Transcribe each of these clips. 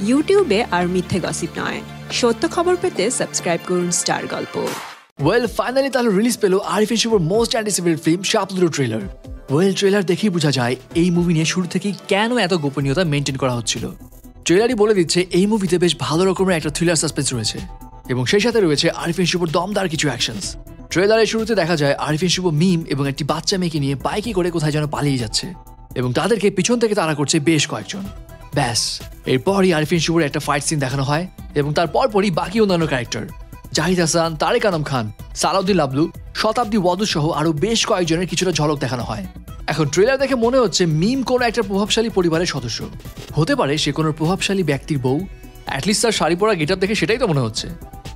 ইউটিউবে আর মিথ্যে গসিপ নয়, সত্য খবর পেতে সাবস্ক্রাইব করুন স্টার গল্প। ফাইনালি তাহলে রিলিজ পেল আরিফিন শুভর মোস্ট অ্যান্টিসিপেটেড ফিল্ম শাপলুর ট্রেলার। ট্রেলার দেখেই বোঝা যায় এই মুভি নিয়ে শুরু থেকেই কেন এত গোপনীয়তা মেনটেন করা হচ্ছিল। ট্রেলারই বলে দিচ্ছে এই মুভিতে বেশ ভালো রকমের একটা থ্রিলার সাসপেন্স রয়েছে এবং সেই সাথে রয়েছে আরিফিন শুভর দমদার কিছু অ্যাকশনস। ট্রেলারের শুরুতে দেখা যায় আরিফিন শুভ মিম এবং একটি বাচ্চা মেয়েকে নিয়ে বাইকে করে কোথায় যেন পালিয়ে যাচ্ছে এবং তাদেরকে পিছন থেকে তাড়া করছে বেশ কয়েকজন। ব্যাস, এরপরই আরিফিন শুভর একটা ফাইট সিন দেখানো হয় এবং তার পরপরই বাকি অন্যান্য ক্যারেক্টার জাহিদ হাসান, তারেক আনাম খান, সালাউদ্দিন লাবলু, শতাব্দী ওয়াদুদ সহ আরো বেশ কয়েকজনের কিছুটা ঝলক দেখানো হয়। এখন ট্রেলার দেখে মনে হচ্ছে মিম কোনো একটা প্রভাবশালী পরিবারের সদস্য হতে পারে, সে কোনো প্রভাবশালী ব্যক্তির বউ। অ্যাটলিস্ট তার শাড়ি পরা গেটআপ দেখে সেটাই তো মনে হচ্ছে।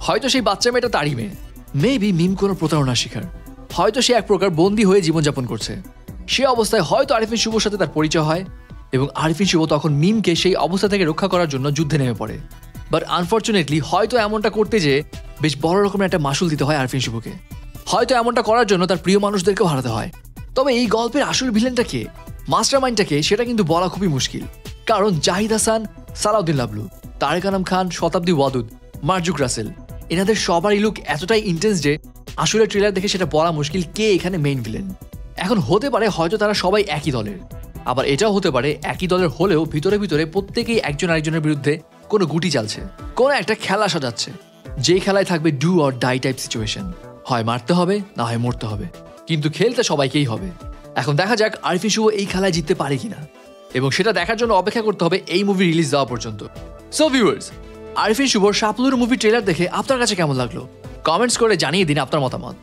হয়তো সেই বাচ্চা মেয়েটা তারই মেয়ে। মেবি মিম কোনো প্রতারণার শিকার, হয়তো সে এক প্রকার বন্দী হয়ে জীবনযাপন করছে। সে অবস্থায় হয়তো আরিফিন শুভর সাথে তার পরিচয় হয় এবং আরিফিন শুভ তখন মিমকে সেই অবস্থা থেকে রক্ষা করার জন্য যুদ্ধে নেমে পড়ে। বাট আনফর্চুনেটলি হয়তো এমনটা করতে যে বেশ বড় রকমের একটা মাসুল দিতে হয় আরিফিন শুভকে। হয়তো এমনটা করার জন্য তার প্রিয় মানুষদেরকেও হারাতে হয়। তবে এই গল্পের আসল ভিলেনটা কে, মাস্টার মাইন্ডটাকে, সেটা কিন্তু বলা খুবই মুশকিল। কারণ জাহিদ হাসান, সালাউদ্দিন লাবলু, তারেক আনাম খান, শতাব্দী ওয়াদুদ, মারজুক রাসেল, এনাদের সবারই লুক এতটাই ইন্টেন্স যে আসলে ট্রেলার দেখে সেটা বলা মুশকিল কে এখানে মেইন ভিলেন। এখন হতে পারে হয়তো তারা সবাই একই দলের, আবার এটাও হতে পারে একই দলের হলেও ভিতরে ভিতরে প্রত্যেকেই একজন আরেকজনের বিরুদ্ধে কোনো গুটি চালছে, কোনো একটা খেলা সাজাচ্ছে, যেই খেলায় থাকবে do or die type situation. হয় মারতে হবে, না হয় মরতে হবে, কিন্তু খেলতে সবাইকেই হবে। এখন দেখা যাক আরিফিন শুভ এই খেলায় জিততে পারে কিনা, এবং সেটা দেখার জন্য অপেক্ষা করতে হবে এই মুভি রিলিজ দেওয়া পর্যন্ত। সো ভিউয়ার্স, আরিফিন শুভর শাপলুর মুভি ট্রেলার দেখে আপনার কাছে কেমন লাগলো কমেন্টস করে জানিয়ে দিন আপনার মতামত।